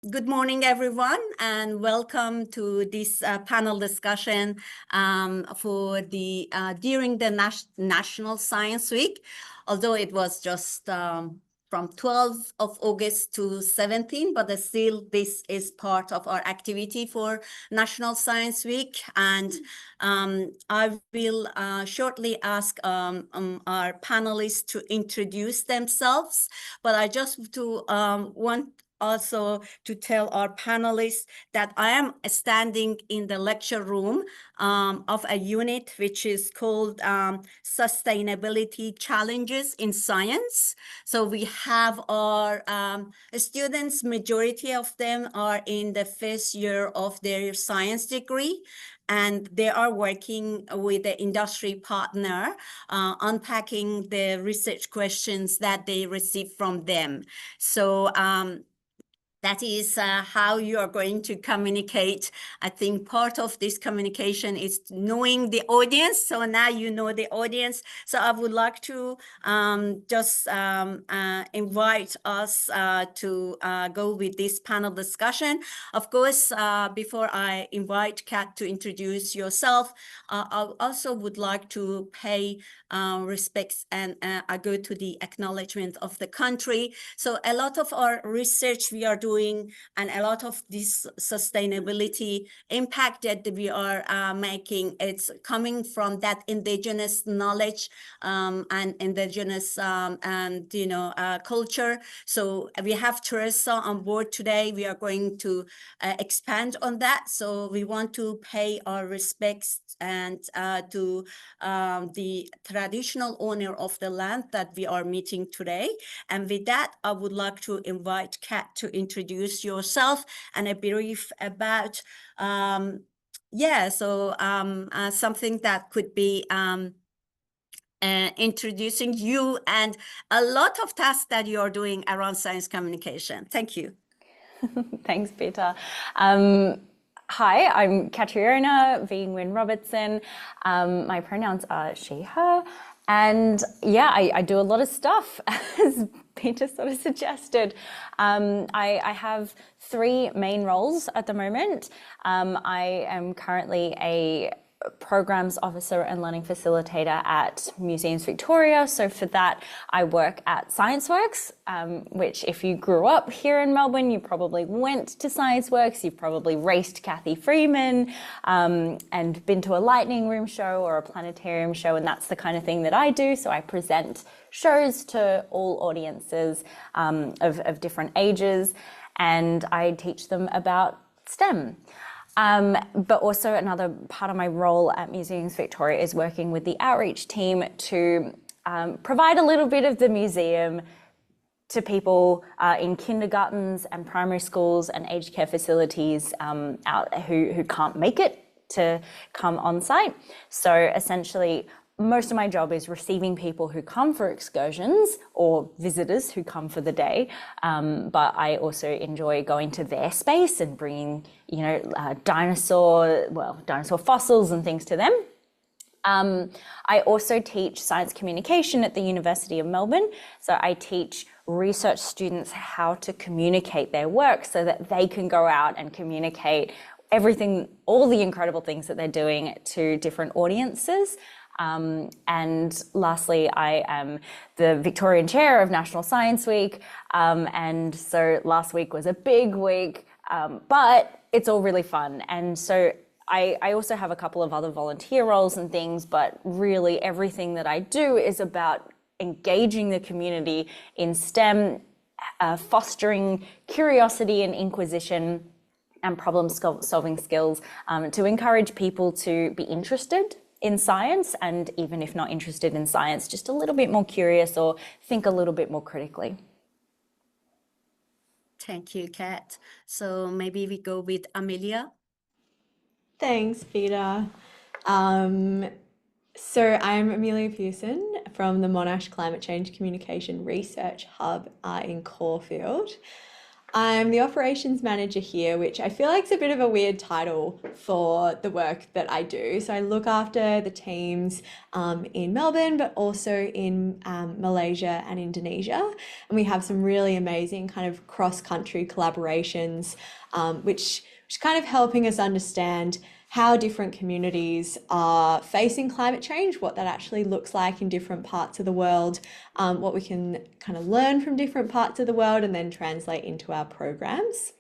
Good morning, everyone, and welcome to this panel discussion for the during the National Science Week. Although it was just from 12th of August to 17, but still this is part of our activity for National Science Week. And I will shortly ask our panelists to introduce themselves, but I just want also to tell our panelists that I am standing in the lecture room of a unit which is called Sustainability Challenges in Science. So we have our students, majority of them are in the first year of their science degree, and they are working with the industry partner, unpacking the research questions that they receive from them. So that is how you are going to communicate. I think part of this communication is knowing the audience. So now you know the audience. So I would like to just invite us to go with this panel discussion. Of course, before I invite Kat to introduce yourself, I also would like to pay respects and I go to the acknowledgement of the country. So a lot of our research we are doing and a lot of this sustainability impact that we are making, it's coming from that indigenous knowledge and indigenous culture. So we have Teresa on board today. We are going to expand on that. So we want to pay our respects and to the traditional owner of the land that we are meeting today. And with that, I would like to invite Kat to introduce yourself and a brief about, something that could be introducing you and a lot of tasks that you're doing around science communication. Thank you. Thanks, Peter. Hi, I'm Catriona V. Nguyen Robertson. My pronouns are she, her. And yeah, I do a lot of stuff, as Peter sort of suggested. I have three main roles at the moment. I am currently a programs officer and learning facilitator at Museums Victoria. So for that, I work at ScienceWorks, which if you grew up here in Melbourne, you probably went to ScienceWorks, you've probably raced Kathy Freeman and been to a lightning room show or a planetarium show, and that's the kind of thing that I do. So I present shows to all audiences of different ages, and I teach them about STEM. But also another part of my role at Museums Victoria is working with the outreach team to provide a little bit of the museum to people in kindergartens and primary schools and aged care facilities out who can't make it to come on site. So essentially, most of my job is receiving people who come for excursions or visitors who come for the day. But I also enjoy going to their space and bringing, dinosaur fossils and things to them. I also teach science communication at the University of Melbourne. So I teach research students how to communicate their work so that they can go out and communicate everything, all the incredible things that they're doing to different audiences. And lastly, I am the Victorian Chair of National Science Week. And so last week was a big week, but it's all really fun. And so I also have a couple of other volunteer roles and things, but really everything that I do is about engaging the community in STEM, fostering curiosity and inquisition and problem-solving skills to encourage people to be interested in science, and even if not interested in science, just a little bit more curious or think a little bit more critically. Thank you, Kat. So maybe we go with Amelia. Thanks, Peter. So I'm Amelia Pearson from the Monash Climate Change Communication Research Hub in Caulfield. I'm the operations manager here, which I feel like is a bit of a weird title for the work that I do. So I look after the teams in Melbourne, but also in Malaysia and Indonesia. And we have some really amazing kind of cross-country collaborations, which is kind of helping us understand how different communities are facing climate change, what that actually looks like in different parts of the world, what we can kind of learn from different parts of the world and then translate into our programs.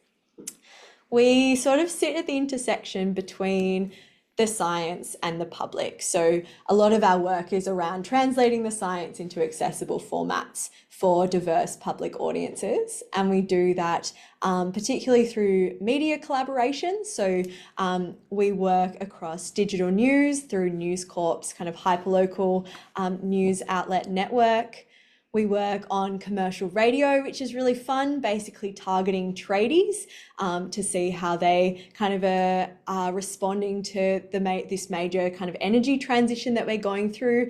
We sort of sit at the intersection between the science and the public. So a lot of our work is around translating the science into accessible formats for diverse public audiences. And we do that particularly through media collaboration. So we work across digital news through News Corp's kind of hyperlocal news outlet network. We work on commercial radio, which is really fun, basically targeting tradies to see how they kind of are responding to this major kind of energy transition that we're going through,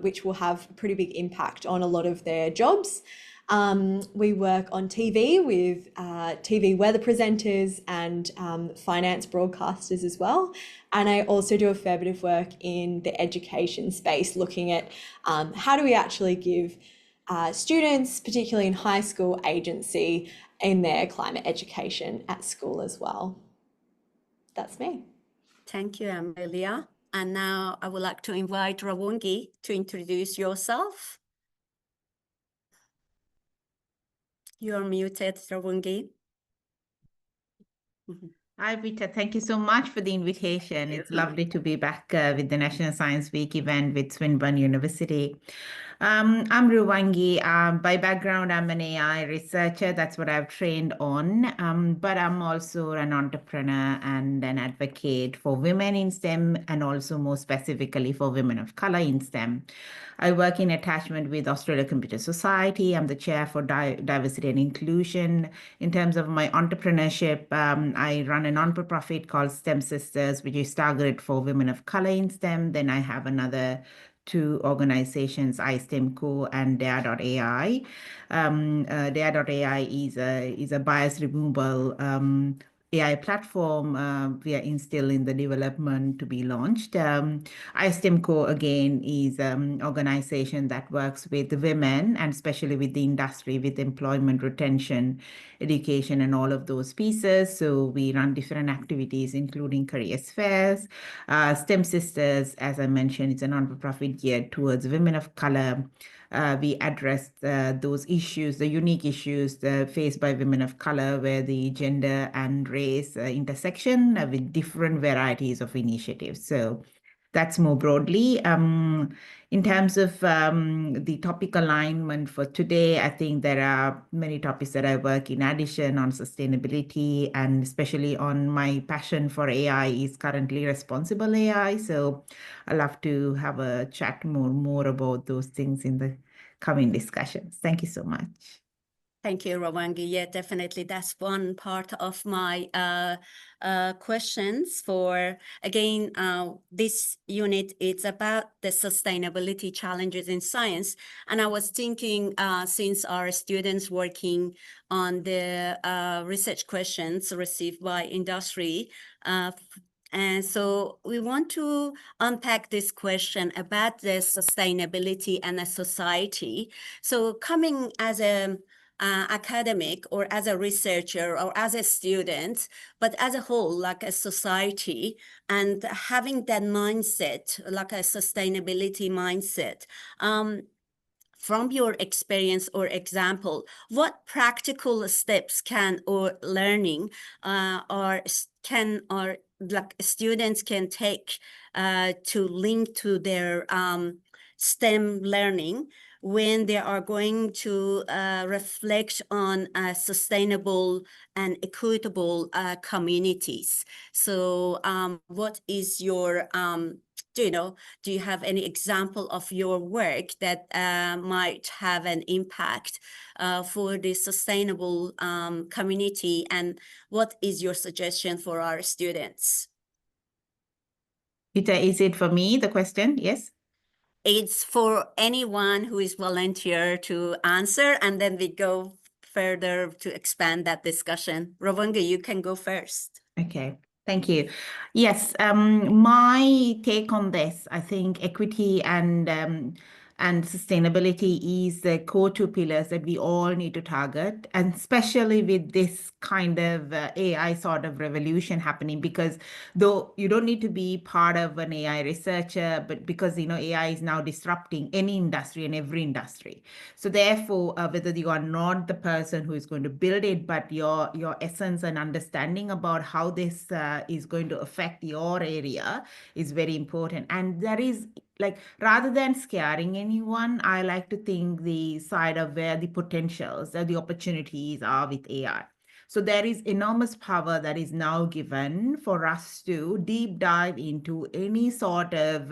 which will have a pretty big impact on a lot of their jobs. We work on TV with TV weather presenters and finance broadcasters as well. And I also do a fair bit of work in the education space, looking at how do we actually give students, particularly in high school, agency in their climate education at school as well. That's me. Thank you, Amelia. And now I would like to invite Rawungi to introduce yourself. You're muted, Rawungi. Hi, Peter. Thank you so much for the invitation. It's lovely to be back with the National Science Week event with Swinburne University. I'm Rawungi. By background, I'm an AI researcher. That's what I've trained on. But I'm also an entrepreneur and an advocate for women in STEM and also more specifically for women of color in STEM. I work in attachment with Australia Computer Society. I'm the chair for diversity and inclusion. In terms of my entrepreneurship, I run a non-profit called STEM Sisters, which is targeted for women of color in STEM. Then I have another two organizations, iSTEMco and Dare.ai. Dare.ai is a bias removal AI platform we are still in the development to be launched. iSTEMco, again, is an organization that works with women and especially with the industry, with employment, retention, education, and all of those pieces. So we run different activities, including careers fairs. STEM Sisters, as I mentioned, it's a non-profit geared towards women of color. We address those issues, the unique issues faced by women of color, where the gender and race intersection with different varieties of initiatives. So that's more broadly. In terms of the topic alignment for today, I think there are many topics that I work in addition on sustainability, and especially on my passion for AI is currently responsible AI. So I'd love to have a chat more about those things in the coming discussions. Thank you so much. Thank you, Rawungi. Yeah, definitely. That's one part of my questions for, again, this unit. It's about the sustainability challenges in science. And I was thinking, since our students working on the research questions received by industry, and so we want to unpack this question about the sustainability and a society. So coming as a academic or as a researcher or as a student, but as a whole, like a society, and having that mindset, like a sustainability mindset, from your experience or example, what practical steps can or learning or like students can take to link to their STEM learning when they are going to reflect on sustainable and equitable communities. So what is your, do you have any example of your work that might have an impact for the sustainable community, and what is your suggestion for our students? Peter, is it for me, the question? Yes? It's for anyone who is volunteer to answer, and then we go further to expand that discussion. Ravanga, you can go first. Okay, thank you. Yes, my take on this, I think equity and sustainability is the core two pillars that we all need to target, and especially with this kind of AI sort of revolution happening, because though you don't need to be part of an AI researcher, but because AI is now disrupting any industry and every industry. So therefore, whether you are not the person who is going to build it, but your essence and understanding about how this is going to affect your area is very important. And there is, like, rather than scaring anyone, I like to think the side of where the potentials or the opportunities are with AI. So there is enormous power that is now given for us to deep dive into any sort of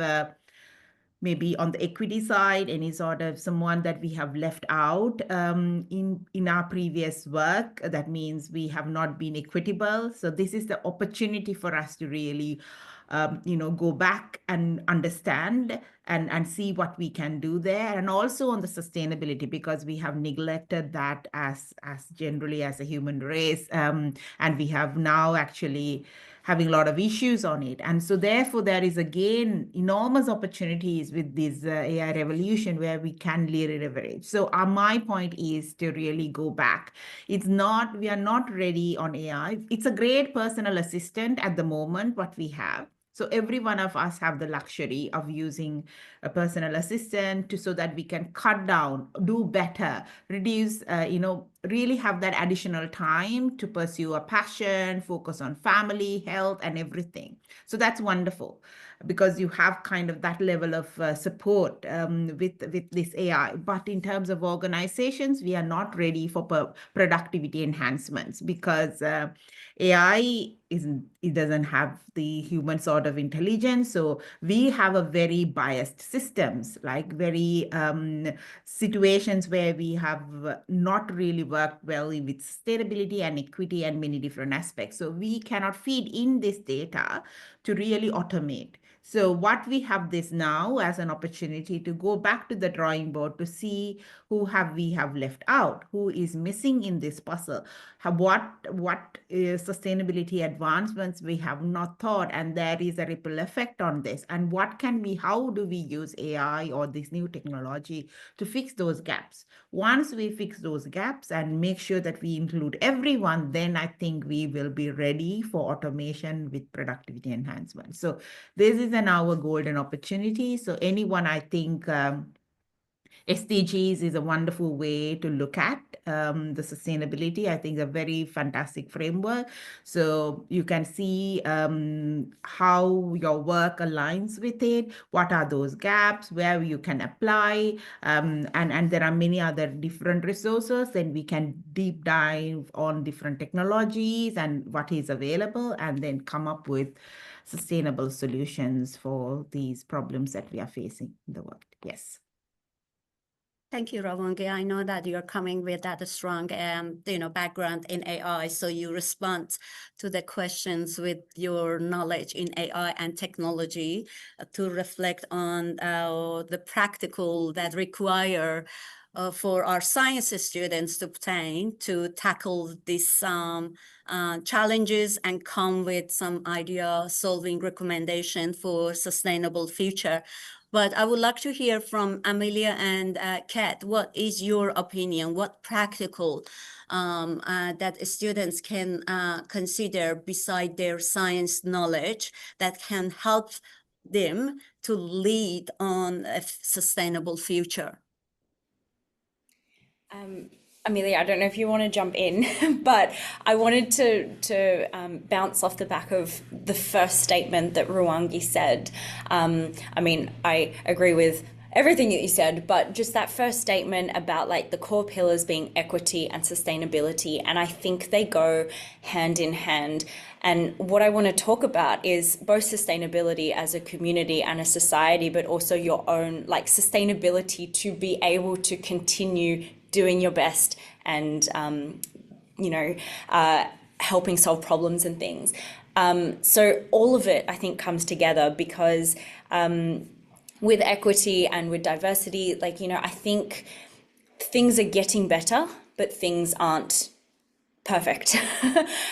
maybe on the equity side, any sort of someone that we have left out in our previous work. That means we have not been equitable. So this is the opportunity for us to really go back and understand and see what we can do there. And also on the sustainability, because we have neglected that as generally as a human race. And we have now actually having a lot of issues on it. And so therefore, there is again enormous opportunities with this AI revolution where we can really leverage. So my point is to really go back. We are not ready on AI. It's a great personal assistant at the moment, what we have. So every one of us have the luxury of using a personal assistant so that we can cut down, do better, reduce, really have that additional time to pursue a passion, focus on family, health, and everything. So that's wonderful because you have kind of that level of support with this AI. But in terms of organizations, we are not ready for productivity enhancements because AI it doesn't have the human sort of intelligence. So we have a very biased systems, like very situations where we have not really worked well with sustainability and equity and many different aspects. So we cannot feed in this data to really automate. So what we have this now as an opportunity to go back to the drawing board to see we have left out, who is missing in this puzzle, what is sustainability advancements we have not thought, and there is a ripple effect on this. And how do we use AI or this new technology to fix those gaps? Once we fix those gaps and make sure that we include everyone, then I think we will be ready for automation with productivity enhancement. So this is our golden opportunity. So anyone, I think, SDGs is a wonderful way to look at the sustainability. I think a very fantastic framework. So you can see how your work aligns with it, what are those gaps, where you can apply, and there are many other different resources. Then we can deep dive on different technologies and what is available, and then come up with sustainable solutions for these problems that we are facing in the world. Yes. Thank you, Ravanga. I know that you're coming with that strong, background in AI, so you respond to the questions with your knowledge in AI and technology to reflect on the practical that require for our science students to obtain to tackle these challenges and come with some idea-solving recommendation for sustainable future. But I would like to hear from Amelia and Kat. What is your opinion? What practical that students can consider beside their science knowledge that can help them to lead on a sustainable future? Amelia, I don't know if you want to jump in, but I wanted to bounce off the back of the first statement that Ruwangi said. I mean, I agree with everything that you said, but just that first statement about like the core pillars being equity and sustainability, and I think they go hand in hand. And what I want to talk about is both sustainability as a community and a society, but also your own like sustainability to be able to continue doing your best and, helping solve problems and things. So all of it, I think, comes together because with equity and with diversity, I think things are getting better, but things aren't perfect.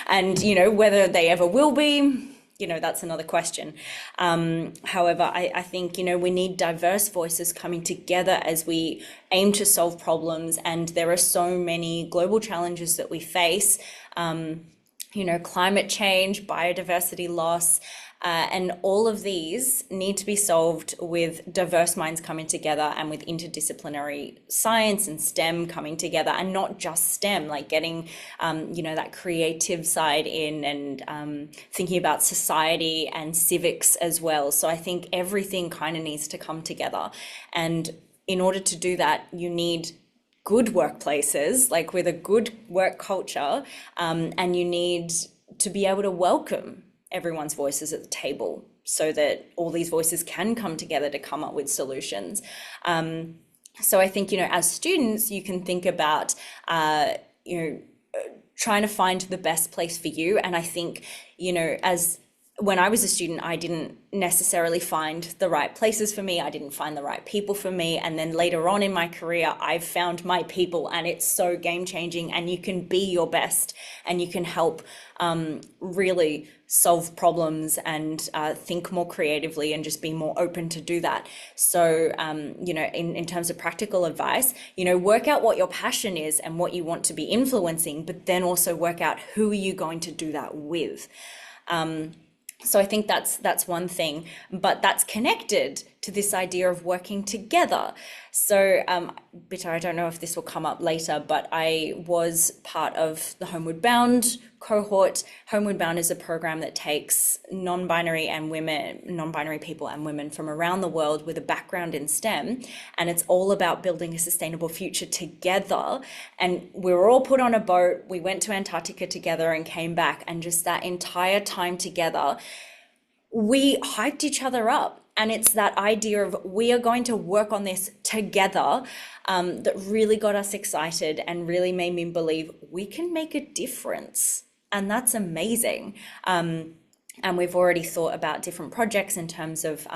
And, whether they ever will be, that's another question. However, I think, we need diverse voices coming together as we aim to solve problems. And there are so many global challenges that we face, climate change, biodiversity loss, and all of these need to be solved with diverse minds coming together and with interdisciplinary science and STEM coming together, and not just STEM, like getting, that creative side in, and thinking about society and civics as well. So I think everything kind of needs to come together. And in order to do that, you need good workplaces, like with a good work culture, and you need to be able to welcome everyone's voices at the table so that all these voices can come together to come up with solutions. So I think, as students, you can think about, trying to find the best place for you. And I think, when I was a student, I didn't necessarily find the right places for me. I didn't find the right people for me. And then later on in my career, I've found my people, and it's so game changing, and you can be your best, and you can help really solve problems and think more creatively and just be more open to do that. So, in terms of practical advice, work out what your passion is and what you want to be influencing, but then also work out who are you going to do that with. So I think that's one thing, but that's connected to this idea of working together. So, Bitter, I don't know if this will come up later, but I was part of the Homeward Bound cohort. Homeward Bound is a program that takes non-binary people and women from around the world with a background in STEM, and it's all about building a sustainable future together. And we were all put on a boat. We went to Antarctica together and came back, and just that entire time together, we hyped each other up. And it's that idea of we are going to work on this together that really got us excited and really made me believe we can make a difference. And that's amazing. And we've already thought about different projects in terms of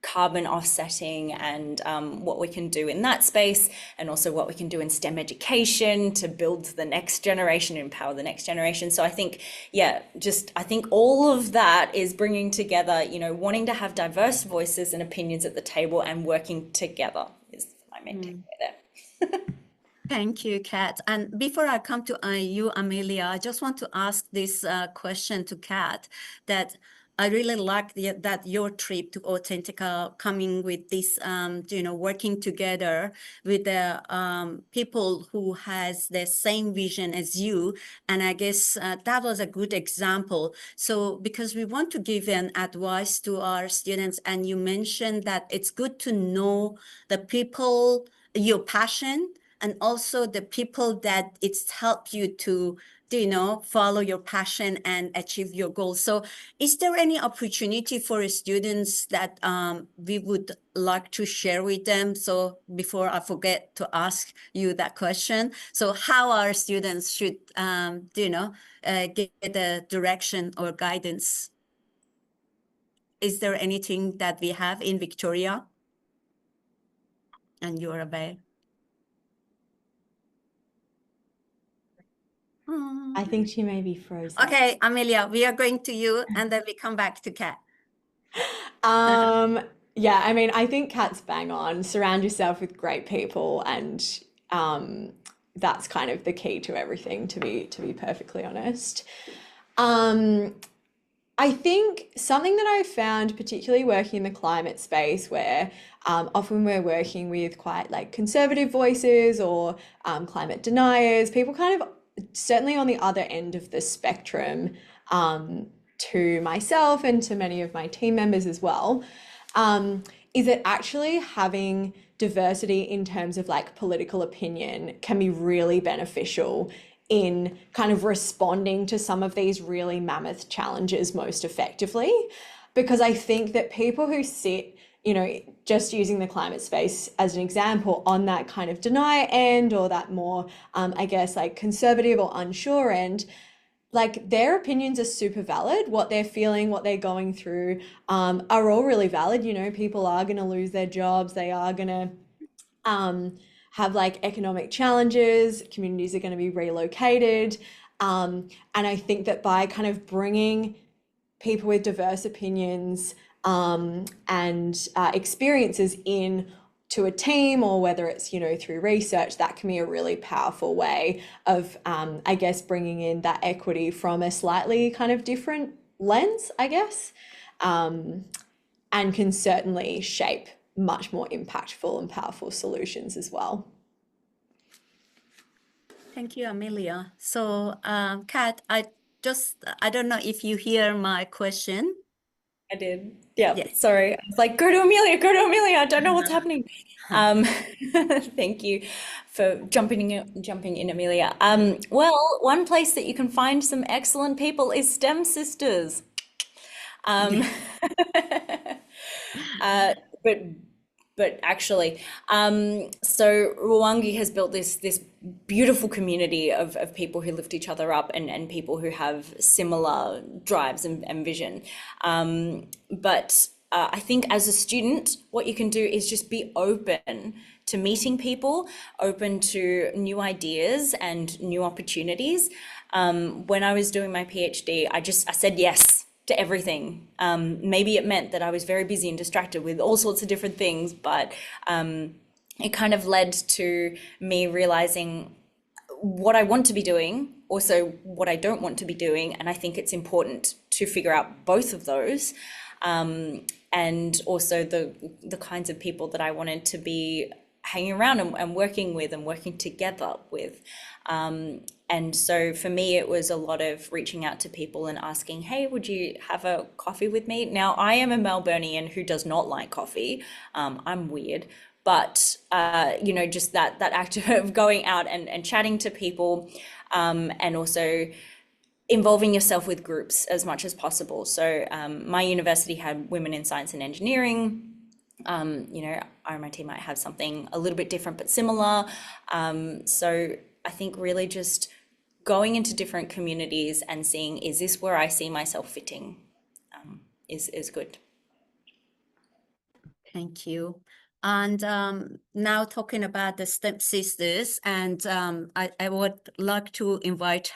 carbon offsetting and what we can do in that space, and also what we can do in STEM education to build the next generation, empower the next generation. So I think, I think all of that is bringing together, wanting to have diverse voices and opinions at the table and working together is my main takeaway there. Thank you, Kat. And before I come to you, Amelia, I just want to ask this question to Kat, that I really like that your trip to Authentica, coming with this, working together with the people who has the same vision as you. And I guess that was a good example. So because we want to give an advice to our students, and you mentioned that it's good to know the people, your passion, and also the people that it's helped you to follow your passion and achieve your goals. So is there any opportunity for students that we would like to share with them? So before I forget to ask you that question, so how our students should, get the direction or guidance? Is there anything that we have in Victoria and you're aware? I think she may be frozen. Okay, Amelia, we are going to you, and then we come back to Kat. Yeah, I mean, I think Kat's bang on. Surround yourself with great people, and that's kind of the key to everything, to be perfectly honest. I think something that I've found, particularly working in the climate space, where often we're working with quite like conservative voices or climate deniers, people kind of certainly on the other end of the spectrum, to myself and to many of my team members as well, is that actually having diversity in terms of like political opinion can be really beneficial in kind of responding to some of these really mammoth challenges most effectively. Because I think that people who sit, just using the climate space as an example, on that kind of deny end, or that more, I guess, like conservative or unsure end, like their opinions are super valid. What they're feeling, what they're going through, are all really valid. People are going to lose their jobs. They are going to have like economic challenges, communities are going to be relocated. And I think that by kind of bringing people with diverse opinions and experiences in to a team, or whether it's, you know, through research, that can be a really powerful way of, I guess, bringing in that equity from a slightly kind of different lens, I guess, and can certainly shape much more impactful and powerful solutions as well. Thank you, Amelia. So, Kat, I don't know if you hear my question. I did. Yeah, Yes. sorry. I was like, go to Amelia, go to Amelia. I don't know what's happening. Thank you for jumping in, Amelia. Well, one place that you can find some excellent people is STEM Sisters. Um, but actually, so Rwangi has built this beautiful community of people who lift each other up and people who have similar drives and vision. But I think as a student, what you can do is just be open to meeting people, open to new ideas and new opportunities. When I was doing my PhD, I said yes to everything. Maybe it meant that I was very busy and distracted with all sorts of different things, but it kind of led to me realizing what I want to be doing, also what I don't want to be doing. And I think it's important to figure out both of those. And also the kinds of people that I wanted to be hanging around and working with and working together with. And so for me, it was a lot of reaching out to people and asking, hey, would you have a coffee with me? Now, I am a Melburnian who does not like coffee. I'm weird. But, you know, just that act of going out and chatting to people, and also involving yourself with groups as much as possible. So my university had women in science and engineering. You know, RMIT might have something a little bit different but similar. So I think really just going into different communities and seeing, is this where I see myself fitting, is good. Thank you. And now talking about the STEM Sisters, and I would like to invite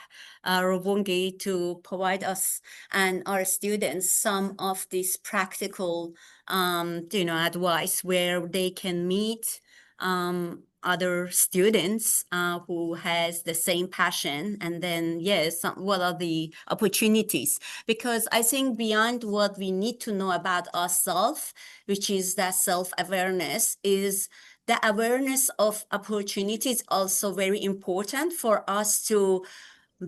Rwangi to provide us and our students some of this practical, you know, advice where they can meet other students who has the same passion, and then yes, what are the opportunities? Because I think beyond what we need to know about ourselves, which is that self-awareness, is the awareness of opportunities also very important for us to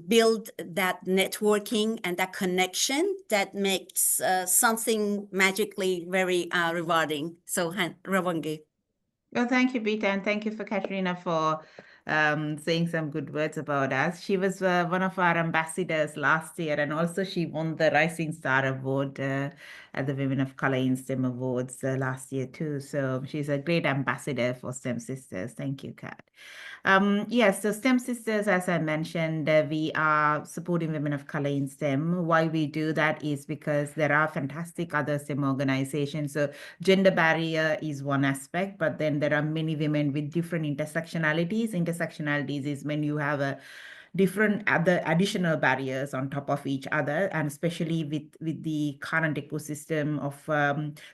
build that networking and that connection that makes something magically very rewarding. So, Rwangi. Well, thank you, Beta, and thank you for Katrina for saying some good words about us. She was one of our ambassadors last year, and also she won the Rising Star Award at the Women of Color in STEM Awards last year too. So she's a great ambassador for STEM Sisters. Thank you, Kat. Yes, so STEM Sisters, as I mentioned, we are supporting women of color in STEM. Why we do that is because there are fantastic other STEM organizations. So gender barrier is one aspect, but then there are many women with different intersectionalities. Intersectionalities is when you have a different other additional barriers on top of each other, and especially with the current ecosystem of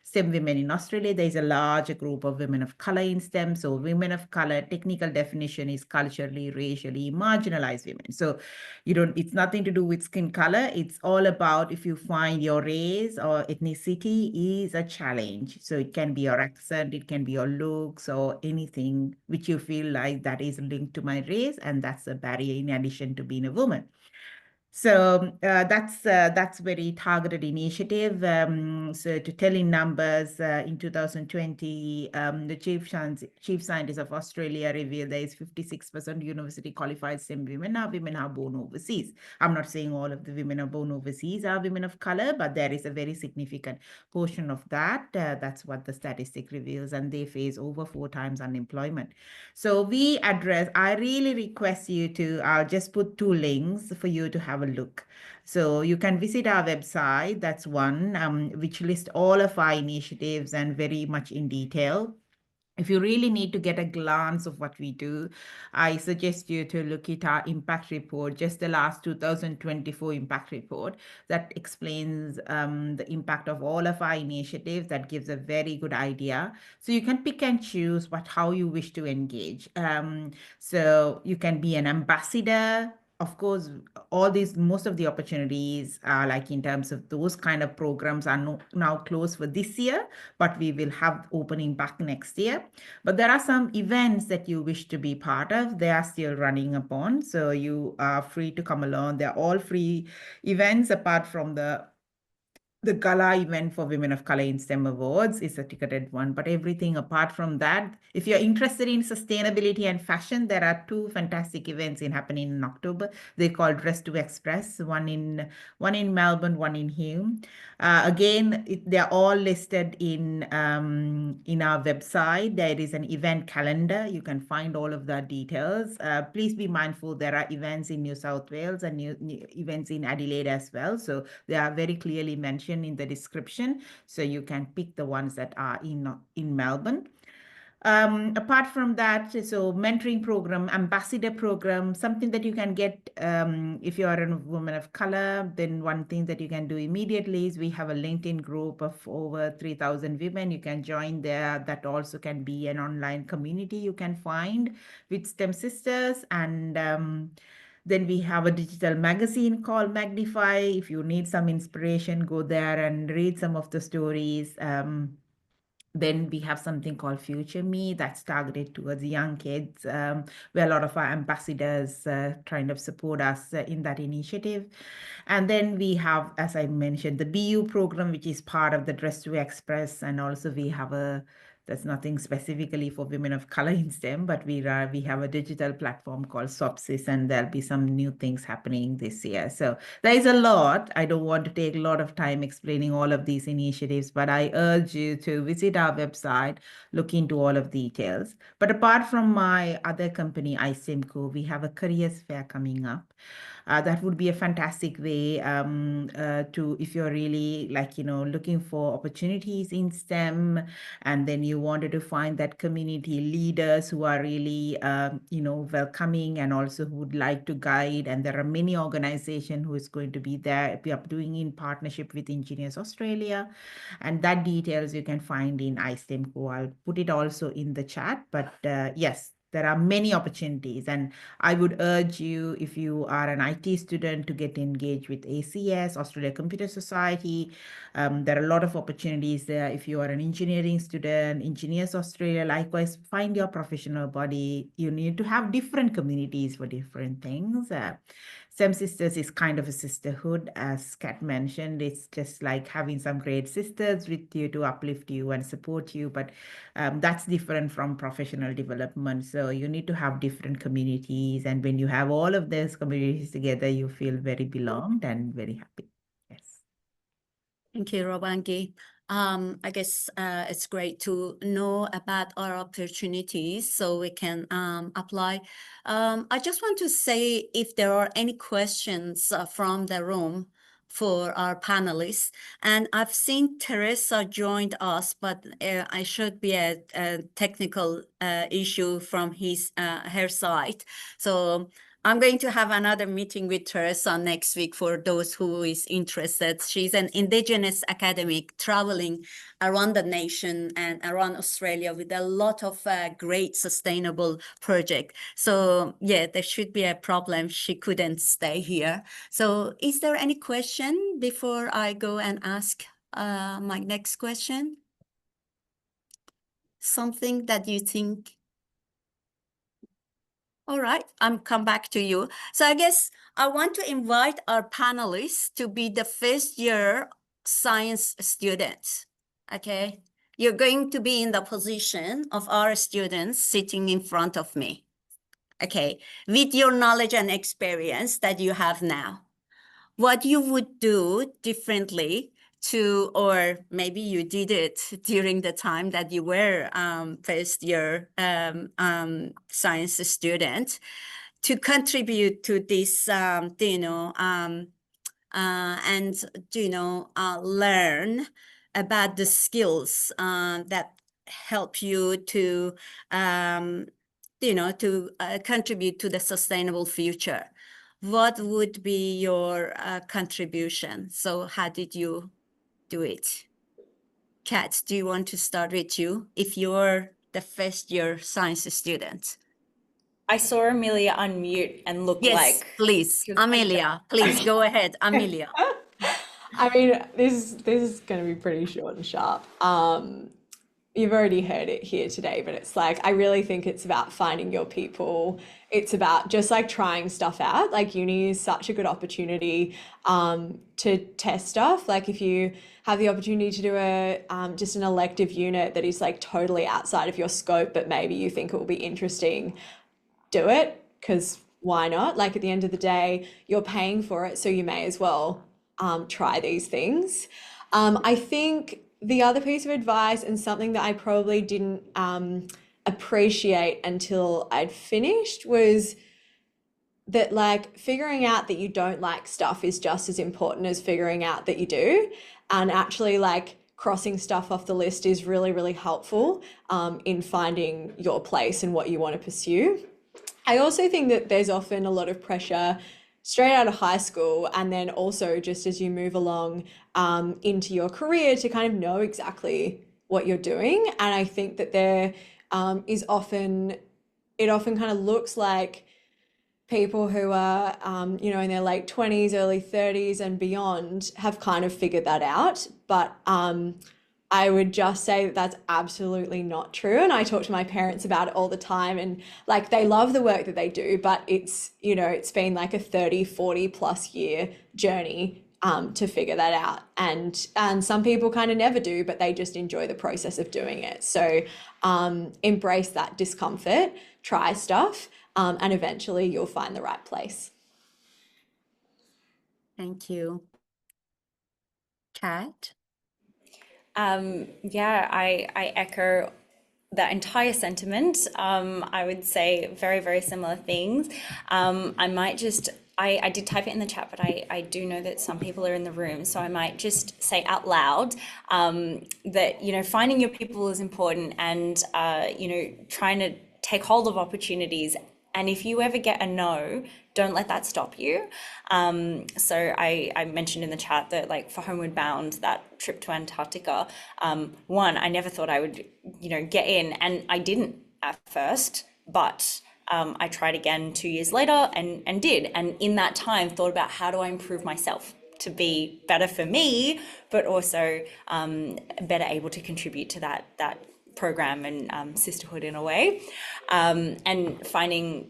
STEM women in Australia, there is a large group of women of color in STEM. So women of color, technical definition is culturally, racially marginalized women. So it's nothing to do with skin color. It's all about if you find your race or ethnicity is a challenge. So it can be your accent, it can be your looks, or anything which you feel like that is linked to my race, and that's a barrier in addition to being a woman. So that's very targeted initiative. So to tell in numbers, in 2020, the chief scientist of Australia revealed there is 56% university qualified STEM women are born overseas. I'm not saying all of the women are born overseas are women of color, but there is a very significant portion of that. That's what the statistic reveals, and they face over 4 times unemployment. So I really request you to, I'll just put 2 links for you to have a look. So you can visit our website, that's one, which lists all of our initiatives and very much in detail. If you really need to get a glance of what we do, I suggest you to look at our impact report, just the last 2024 impact report that explains the impact of all of our initiatives. That gives a very good idea. So you can pick and choose how you wish to engage. So you can be an ambassador. Of course, most of the opportunities, like in terms of those kind of programs, are now closed for this year, but we will have opening back next year. But there are some events that you wish to be part of. They are still running upon, so you are free to come along. They're all free events apart from the gala event for Women of Color in STEM Awards is a ticketed one, but everything apart from that, if you're interested in sustainability and fashion, there are two fantastic events happening in October. They're called Dress to Express, one in Melbourne, one in Hume. Again, they're all listed in our website. There is an event calendar. You can find all of the details. Please be mindful, there are events in New South Wales and new events in Adelaide as well. So they are very clearly mentioned in the description, so you can pick the ones that are in Melbourne. Apart from that, so mentoring program, ambassador program, something that you can get if you are a woman of color, then one thing that you can do immediately is we have a LinkedIn group of over 3,000 women. You can join there. That also can be an online community you can find with STEM Sisters. And then we have a digital magazine called Magnify. If you need some inspiration, go there and read some of the stories. Then we have something called Future Me that's targeted towards young kids, where a lot of our ambassadors kind of support us in that initiative. And then we have, as I mentioned, the BU program, which is part of the Dress to Express. And also we have that's nothing specifically for women of color in STEM, but we have a digital platform called Sopsis, and there'll be some new things happening this year. So there is a lot. I don't want to take a lot of time explaining all of these initiatives, but I urge you to visit our website, look into all of the details. But apart from my other company, iSIMCO, we have a careers fair coming up. That would be a fantastic way if you're really looking for opportunities in STEM, and then you wanted to find that community leaders who are really welcoming and also who would like to guide. And there are many organizations who is going to be there. We are doing in partnership with Engineers Australia, and that details you can find in iSTEMCO. I'll put it also in the chat, but yes, there are many opportunities, and I would urge you, if you are an IT student, to get engaged with ACS, Australia Computer Society. There are a lot of opportunities there. If you are an engineering student, Engineers Australia, likewise, find your professional body. You need to have different communities for different things. STEM Sisters is kind of a sisterhood, as Kat mentioned. It's just like having some great sisters with you to uplift you and support you, but that's different from professional development. So you need to have different communities, and when you have all of those communities together, you feel very belonged and very happy. Yes. Thank you, Rowangi. I guess it's great to know about our opportunities so we can apply. I just want to say, if there are any questions from the room for our panelists, and I've seen Teresa joined us, but I should be a technical issue from her side. So I'm going to have another meeting with Teresa next week for those who is interested. She's an Indigenous academic traveling around the nation and around Australia with a lot of great sustainable projects. So yeah, there should be a problem. She couldn't stay here. So is there any question before I go and ask my next question? Something that you think? All right, I'm come back to you. So I guess I want to invite our panelists to be the first year science students, okay? You're going to be in the position of our students sitting in front of me, okay? With your knowledge and experience that you have now, what you would do differently or maybe you did it during the time that you were first year science student, to contribute to this, and learn about the skills that help you to, to contribute to the sustainable future? What would be your contribution? So how did you do it? Kat, do you want to start with you if you're the first year science student? I saw Amelia unmute and look Yes, like please. she was like, Amelia, please go ahead. Amelia. I mean, this is going to be pretty short and sharp. You've already heard it here today, but it's like I really think it's about finding your people. It's about just like trying stuff out. Like uni is such a good opportunity to test stuff. Like if you have the opportunity to do a just an elective unit that is like totally outside of your scope, but maybe you think it will be interesting, do it, because why not? Like at the end of the day, you're paying for it, so you may as well try these things. I think the other piece of advice, and something that I probably didn't appreciate until I'd finished, was that like figuring out that you don't like stuff is just as important as figuring out that you do. And actually like crossing stuff off the list is really, really helpful in finding your place and what you want to pursue. I also think that there's often a lot of pressure straight out of high school, and then also just as you move along into your career, to kind of know exactly what you're doing. And I think that there is often, it often kind of looks like people who are, in their late 20s, early 30s and beyond have kind of figured that out. But I would just say that that's absolutely not true. And I talk to my parents about it all the time, and like they love the work that they do, but it's, it's been like a 30, 40 plus year journey to figure that out. And some people kind of never do, but they just enjoy the process of doing it. So embrace that discomfort, try stuff, and eventually you'll find the right place. Thank you. Kat? Yeah, I echo that entire sentiment. I would say very, very similar things. I might just, I did type it in the chat, but I do know that some people are in the room, so I might just say out loud that, finding your people is important, and, trying to take hold of opportunities. And if you ever get a no, don't let that stop you. So I mentioned in the chat that like for Homeward Bound, that trip to Antarctica, one, I never thought I would, get in, and I didn't at first, but I tried again 2 years later and did. And in that time, thought about how do I improve myself to be better for me, but also better able to contribute to that program and sisterhood in a way, and finding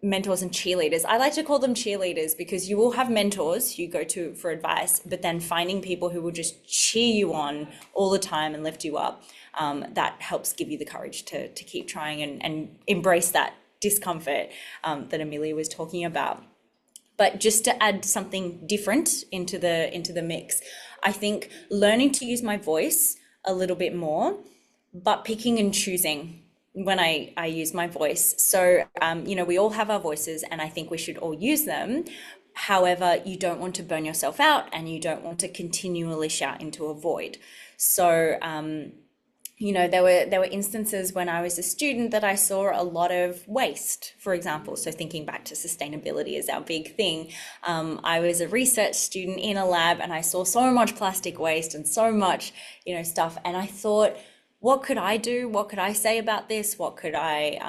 mentors and cheerleaders. I like to call them cheerleaders because you will have mentors you go to for advice, but then finding people who will just cheer you on all the time and lift you up, that helps give you the courage to keep trying and embrace that discomfort that Amelia was talking about. But just to add something different into the mix, I think learning to use my voice a little bit more, but picking and choosing when I use my voice. So, we all have our voices, and I think we should all use them. However, you don't want to burn yourself out, and you don't want to continually shout into a void. So, there were instances when I was a student that I saw a lot of waste, for example. So thinking back to sustainability as our big thing, I was a research student in a lab, and I saw so much plastic waste and so much, stuff. And I thought, what could I do? What could I say about this? What could I,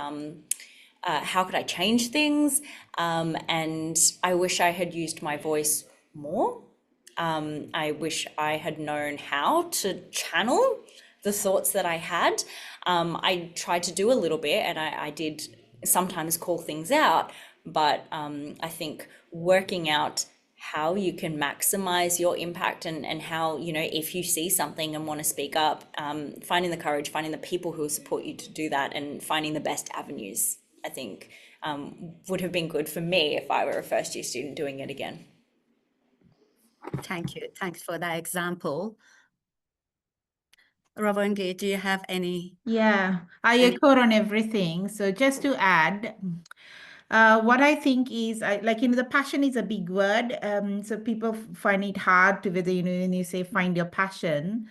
how could I change things? And I wish I had used my voice more. I wish I had known how to channel the thoughts that I had. I tried to do a little bit, and I did sometimes call things out, but I think working out how you can maximize your impact and how, if you see something and want to speak up, finding the courage, finding the people who will support you to do that, and finding the best avenues, I think would have been good for me if I were a first year student doing it again. Thank you. Thanks for that example. Ravangi, do you have any? Yeah, I echo on everything. So just to add, what I think is, the passion is a big word. So people find it hard to whether, when you say find your passion.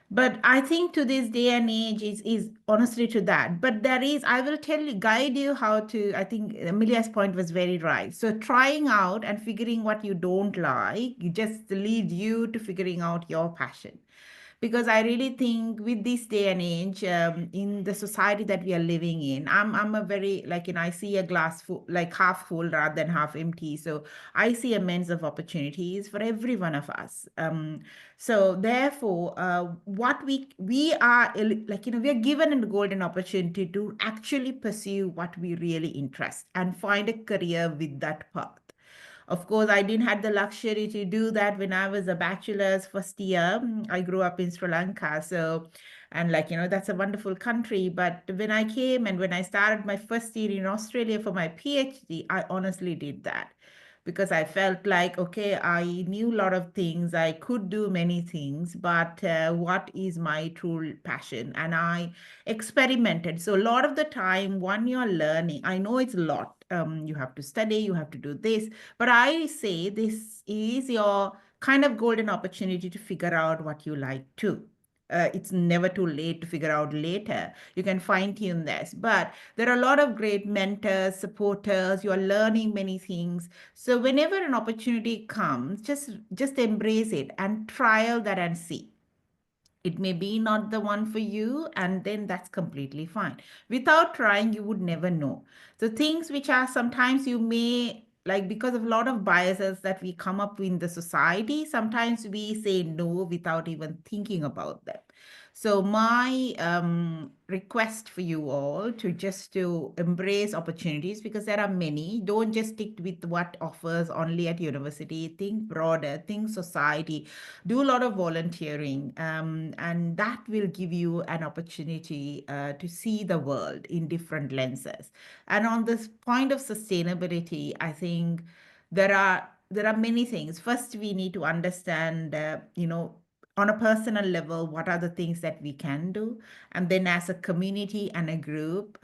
But I think to this day and age is honestly to that. But there is, I will tell you, guide you how to, I think Amelia's point was very right. So trying out and figuring what you don't like just lead you to figuring out your passion. Because I really think with this day and age, in the society that we are living in, I'm a very, like, I see a glass full, like half full rather than half empty. So I see immense of opportunities for every one of us. So therefore, what we are like, we are given a golden opportunity to actually pursue what we really interest and find a career with that path. Of course, I didn't have the luxury to do that when I was a bachelor's first year. I grew up in Sri Lanka. So, and like, that's a wonderful country. But when I came and when I started my first year in Australia for my PhD, I honestly did that because I felt like, okay, I knew a lot of things. I could do many things, but what is my true passion? And I experimented. So a lot of the time when you're learning, I know it's a lot. You have to study, you have to do this, but I say this is your kind of golden opportunity to figure out what you like too. It's never too late to figure out later. You can fine tune this, but there are a lot of great mentors, supporters. You are learning many things. So whenever an opportunity comes, just embrace it and trial that and see. It may be not the one for you, and then that's completely fine. Without trying, you would never know. So things which are sometimes you may like, because of a lot of biases that we come up in the society, sometimes we say no without even thinking about them. So my request for you all to embrace opportunities, because there are many. Don't just stick with what offers only at university. Think broader, think society, do a lot of volunteering, and that will give you an opportunity to see the world in different lenses. And on this point of sustainability, I think there are many things. First, we need to understand, on a personal level, what are the things that we can do, and then as a community and a group,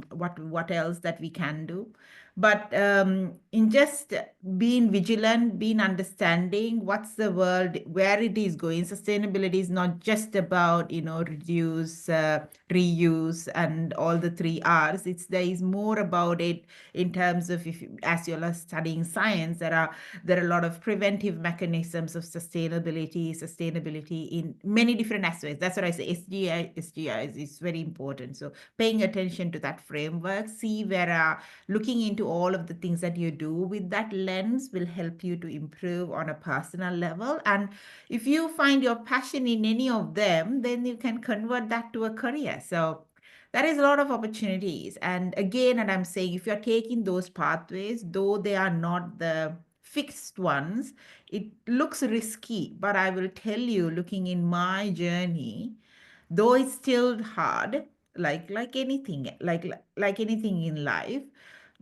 what else that we can do. But in just being vigilant, being understanding what's the world, where it is going. Sustainability is not just about, reduce, reuse, and all the 3 Rs. There is more about it in terms of, as you're studying science, there are a lot of preventive mechanisms of sustainability in many different aspects. That's what I say. SGI is very important. So paying attention to that framework, see where looking into all of the things that you do with that lens will help you to improve on a personal level. And if you find your passion in any of them, then you can convert that to a career. So that is a lot of opportunities. And again, and I'm saying, if you're taking those pathways, though they are not the fixed ones, it looks risky. But I will tell you, looking in my journey, though it's still hard, like anything, like anything in life,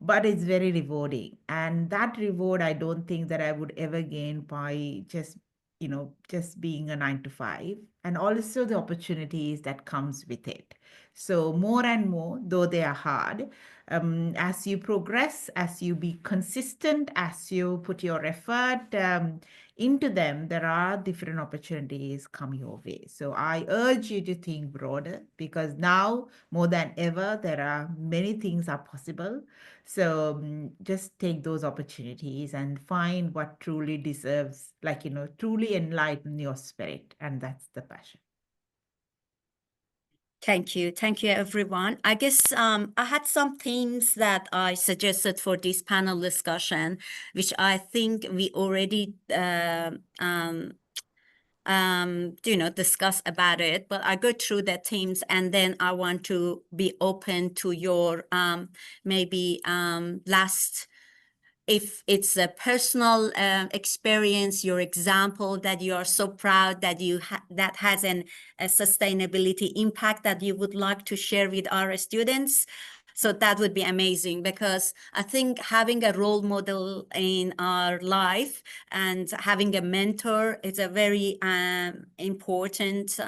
but it's very rewarding. And that reward, I don't think that I would ever gain by just being a 9 to 5, and also the opportunities that comes with it. So more and more, though they are hard, as you progress, as you be consistent, as you put your effort into them, there are different opportunities come your way. So I urge you to think broader, because now more than ever, there are many things are possible. So just take those opportunities and find what truly deserves, truly enlighten your spirit. And that's the passion. Thank you. Thank you, everyone. I guess I had some themes that I suggested for this panel discussion, which I think we already discuss about it, but I go through the themes, and then I want to be open to your maybe last, if it's a personal experience, your example that you are so proud that that has a sustainability impact that you would like to share with our students. So that would be amazing, because I think having a role model in our life and having a mentor is a very important,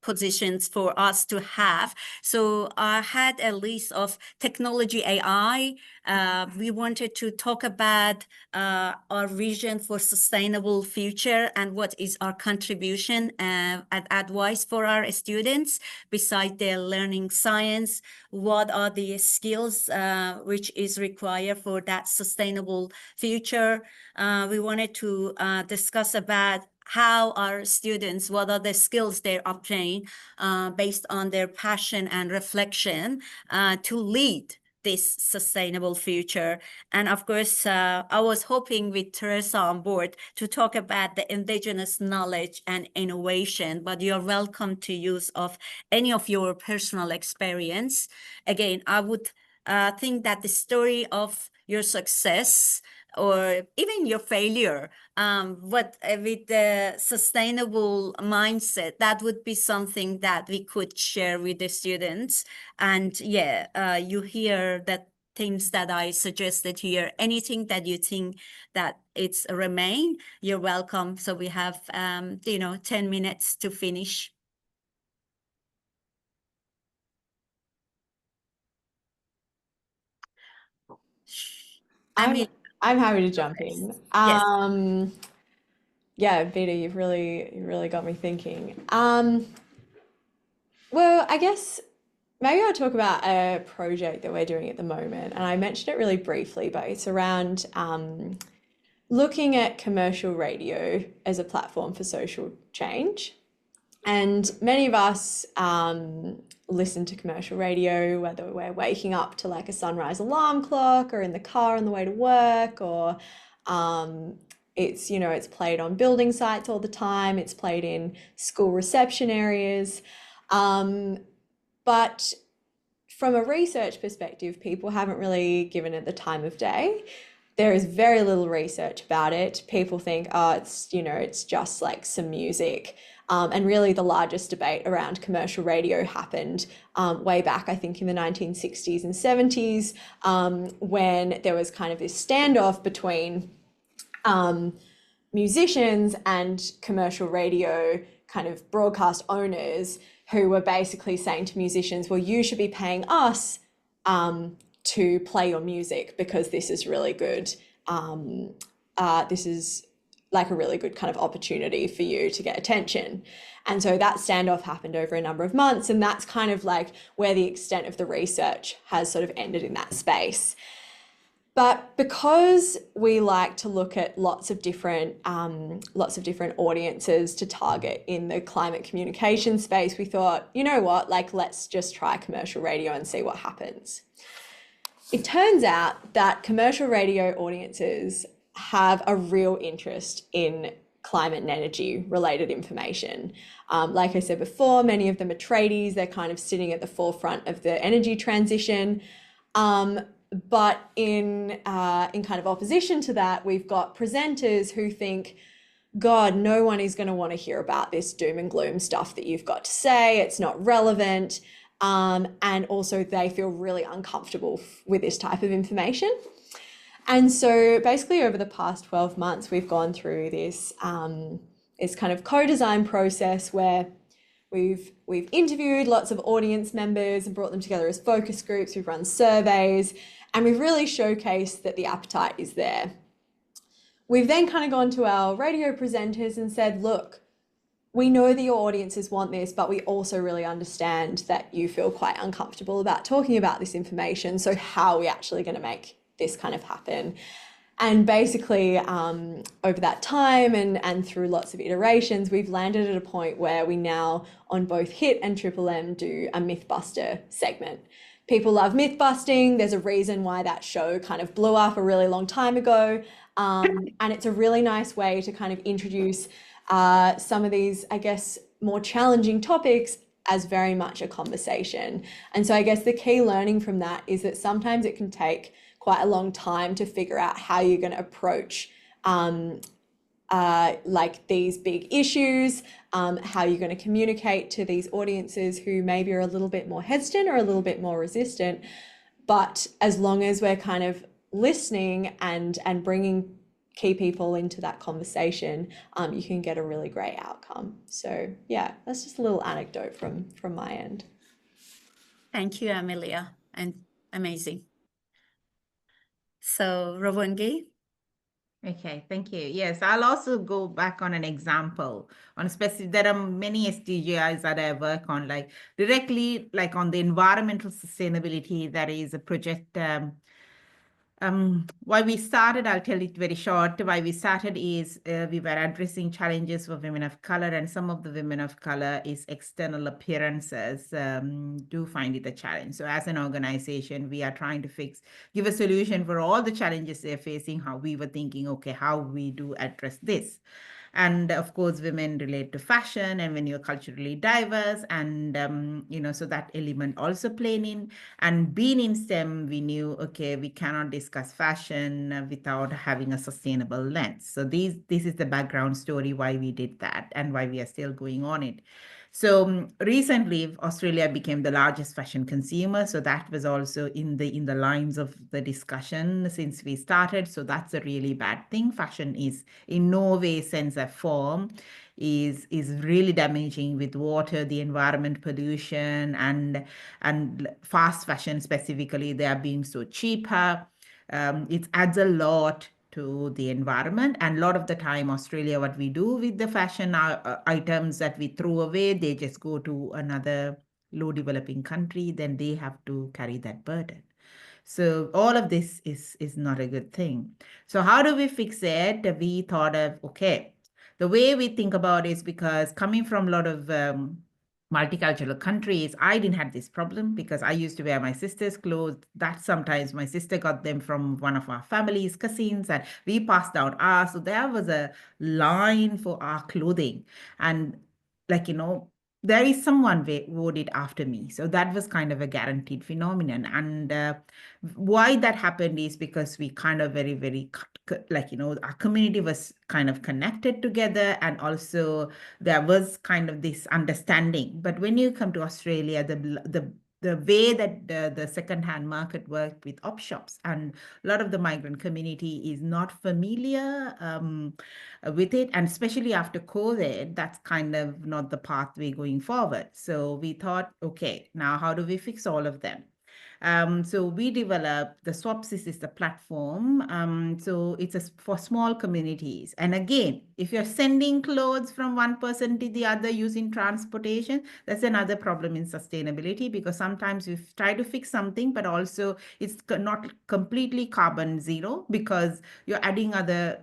positions for us to have. So I had a list of technology AI. We wanted to talk about our vision for sustainable future and what is our contribution and advice for our students besides their learning science. What are the skills which is required for that sustainable future? We wanted to discuss about how our students, what are the skills they obtain based on their passion and reflection to lead this sustainable future. And of course, I was hoping with Teresa on board to talk about the indigenous knowledge and innovation, but you're welcome to use of any of your personal experience. Again, I would think that the story of your success or even your failure, with the sustainable mindset, that would be something that we could share with the students. And yeah, you hear that things that I suggested here, anything that you think that it's remain, you're welcome. So we have, 10 minutes to finish. I'm happy to jump in. Yes. Yeah, Vita, you've really got me thinking. Well, I guess maybe I'll talk about a project that we're doing at the moment, and I mentioned it really briefly, but it's around looking at commercial radio as a platform for social change. And many of us listen to commercial radio, whether we're waking up to like a sunrise alarm clock or in the car on the way to work, or it's played on building sites all the time. It's played in school reception areas. But from a research perspective, people haven't really given it the time of day. There is very little research about it. People think, oh, it's just like some music. And really the largest debate around commercial radio happened way back, I think in the 1960s and 70s, when there was kind of this standoff between musicians and commercial radio kind of broadcast owners who were basically saying to musicians, well, you should be paying us to play your music because this is really good. This is like a really good kind of opportunity for you to get attention. And so that standoff happened over a number of months, and that's kind of like where the extent of the research has sort of ended in that space. But because we like to look at lots of different audiences to target in the climate communication space, we thought, you know what, like let's just try commercial radio and see what happens. It turns out that commercial radio audiences have a real interest in climate and energy related information. Like I said before, many of them are tradies. They're kind of sitting at the forefront of the energy transition. But in kind of opposition to that, we've got presenters who think, God, no one is going to want to hear about this doom and gloom stuff that you've got to say. It's not relevant. And also they feel really uncomfortable with this type of information. And so basically over the past 12 months, we've gone through this kind of co-design process where we've interviewed lots of audience members and brought them together as focus groups. We've run surveys, and we've really showcased that the appetite is there. We've then kind of gone to our radio presenters and said, look, we know that your audiences want this, but we also really understand that you feel quite uncomfortable about talking about this information. So how are we actually going to make this kind of happen? And basically over that time and through lots of iterations, we've landed at a point where we now on both HIT and Triple M do a Mythbuster segment. People love myth busting. There's a reason why that show kind of blew up a really long time ago. And it's a really nice way to kind of introduce some of these, I guess, more challenging topics as very much a conversation. And so I guess the key learning from that is that sometimes it can take quite a long time to figure out how you're going to approach like these big issues, how you're going to communicate to these audiences who maybe are a little bit more hesitant or a little bit more resistant. But as long as we're kind of listening and bringing key people into that conversation, you can get a really great outcome. So yeah, that's just a little anecdote from my end. Thank you, Amelia, and amazing. So, Ravungi? Okay, thank you. Yes, I'll also go back on an example on specific. There are many SDGIs that I work on, like directly, like on the environmental sustainability. There is a project. Why we started, I'll tell it very short. Why we started is we were addressing challenges for women of color, and some of the women of color is external appearances do find it a challenge. So as an organization, we are trying to give a solution for all the challenges they're facing. How we were thinking, okay, how we do address this. And of course, women relate to fashion, and when you're culturally diverse, and so that element also playing in. And being in STEM, we knew, okay, we cannot discuss fashion without having a sustainable lens. So this is the background story why we did that and why we are still going on it. So recently, Australia became the largest fashion consumer. So that was also in the lines of the discussion since we started. So that's a really bad thing. Fashion is in no way, sense, or form is really damaging with water, the environment, pollution, and fast fashion specifically. They are being so cheaper. It adds a lot to the environment, and a lot of the time Australia, what we do with the fashion items that we throw away, they just go to another low developing country, then they have to carry that burden. So all of this is not a good thing. So how do we fix it? We thought of, okay, the way we think about it is because coming from a lot of multicultural countries, I didn't have this problem because I used to wear my sister's clothes. That sometimes my sister got them from one of our family's cousins, and we passed down ours. So there was a line for our clothing. And like, there is someone wore it after me. So that was kind of a guaranteed phenomenon. And why that happened is because we kind of very, very, our community was kind of connected together, and also there was kind of this understanding. But when you come to Australia, the way that the second-hand market worked with op shops, and a lot of the migrant community is not familiar with it, and especially after COVID, that's kind of not the pathway going forward. So we thought, okay, now how do we fix all of them? So we developed the Swapsis is the platform. So it's for small communities. And again, if you're sending clothes from one person to the other using transportation, that's another problem in sustainability, because sometimes you try to fix something, but also it's not completely carbon zero because you're adding other,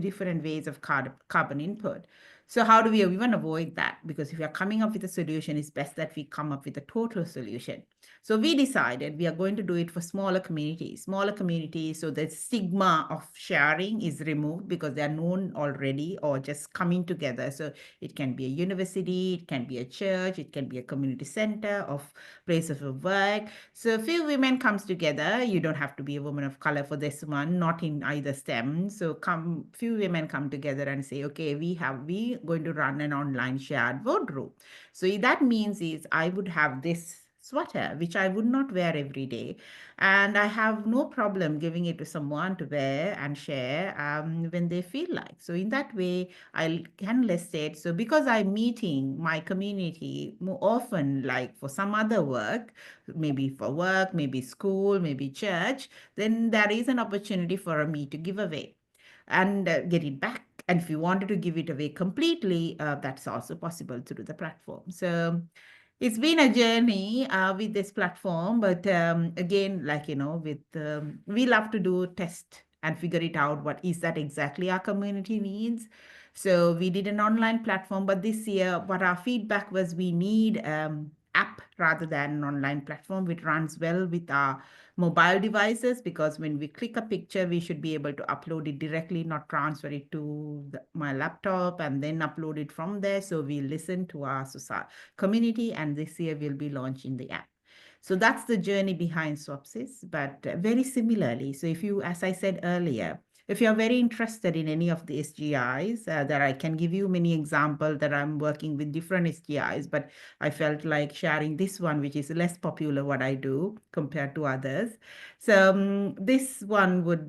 different ways of carbon input. So how do we even avoid that? Because if you're coming up with a solution, it's best that we come up with a total solution. So we decided we are going to do it for smaller communities, so the stigma of sharing is removed because they are known already or just coming together. So it can be a university, it can be a church, it can be a community center of place of work. So a few women comes together. You don't have to be a woman of color for this one, not in either STEM. So few women come together and say, okay, we going to run an online shared wardrobe. So that means is I would have this sweater, which I would not wear every day. And I have no problem giving it to someone to wear and share when they feel like. So in that way, I can list it. So because I'm meeting my community more often, like for some other work, maybe for work, maybe school, maybe church, then there is an opportunity for me to give away and get it back. And if you wanted to give it away completely, that's also possible through the platform. So it's been a journey with this platform, but again, we love to do test and figure it out. What is that exactly our community needs? So we did an online platform, but this year, what our feedback was, we need app rather than an online platform, which runs well with our mobile devices, because when we click a picture, we should be able to upload it directly, not transfer it to my laptop and then upload it from there. So we listen to our community, and this year we'll be launching the app. So that's the journey behind Swapsis, but very similarly. So if you, as I said earlier, if you're very interested in any of the SGIs, that I can give you many examples that I'm working with different SGIs, but I felt like sharing this one, which is less popular what I do compared to others. So this one would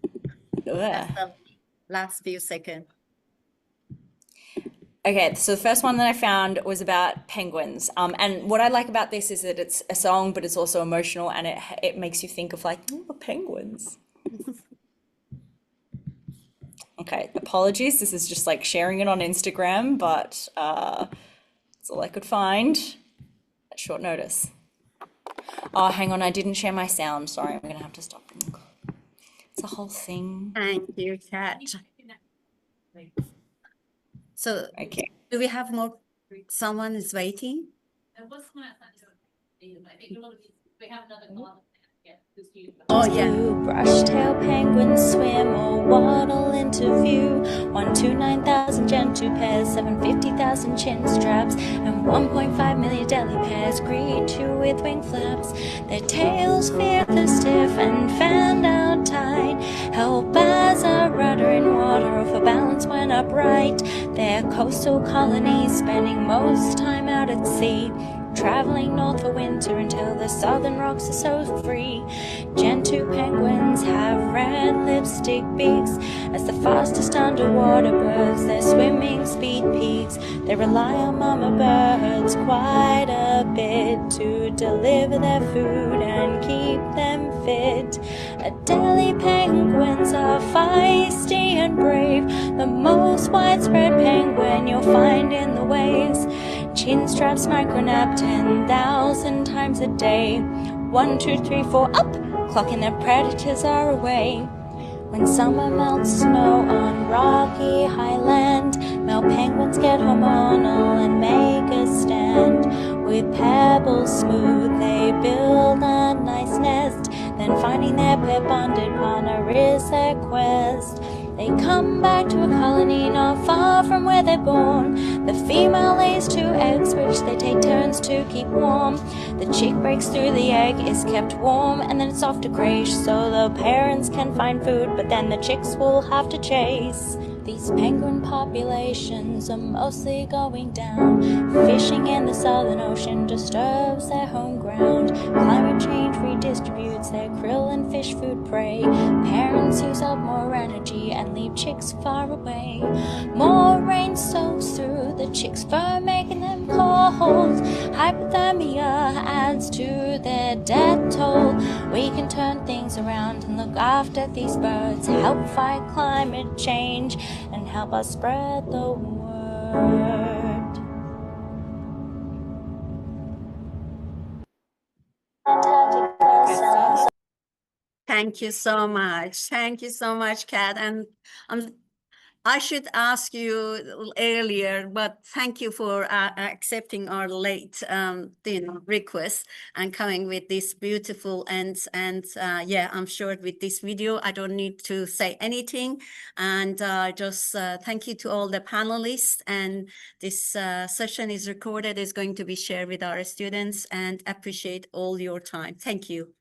That's the last few seconds. Okay, so the first one that I found was about penguins. And what I like about this is that it's a song, but it's also emotional, and it makes you think of like, oh, penguins. Okay, apologies. This is just like sharing it on Instagram, but that's all I could find at short notice. Oh, hang on, I didn't share my sound. Sorry, I'm gonna have to stop. It's a whole thing. Thank you, Kat. So Okay. do we have more? Someone is waiting. Oh yeah. Brush-tail penguins swim or waddle into view. 129,000 gentoo pairs, 750,000 chin straps, and 1.5 million deli pairs greet you with wing flaps. Their tails veer the stiff and fanned out tight, help as a rudder in water or for balance when upright. Their coastal colonies spending most time out at sea, traveling north for winter until the southern rocks are so free. Gentoo penguins have red lipstick beaks as the fastest underwater birds their swimming speed peaks. They rely on mama birds quite a bit to deliver their food and keep them fit. Adelie penguins are feisty and brave, the most widespread penguin you'll find in the waves. Chin straps micronap 10,000 times a day. 1, 2, 3, 4, up! Clocking their predators are away. When summer melts snow on rocky highland, male penguins get hormonal and make a stand. With pebbles smooth, they build a nice nest. Then finding their pair bonded partner is their quest. They come back to a colony not far from where they're born. The female lays 2 eggs, which they take turns to keep warm. The chick breaks through the egg, is kept warm, and then it's off to crash so the parents can find food, but then the chicks will have to chase. These penguin populations are mostly going down. Fishing in the Southern Ocean disturbs their home ground. Climate change redistributes their krill and fish food prey. Parents use up more energy and leave chicks far away. More rain soaks through the chicks' fur, making them cold. Hypothermia adds to their death toll. We can turn things around and look after these birds, help fight climate change, and help us spread the word. Thank you so much. Thank you so much, Kat. And I should ask you earlier, but thank you for accepting our late, request and coming with this beautiful and yeah, I'm sure with this video I don't need to say anything. And just thank you to all the panelists. And this session is recorded, is going to be shared with our students, and appreciate all your time. Thank you.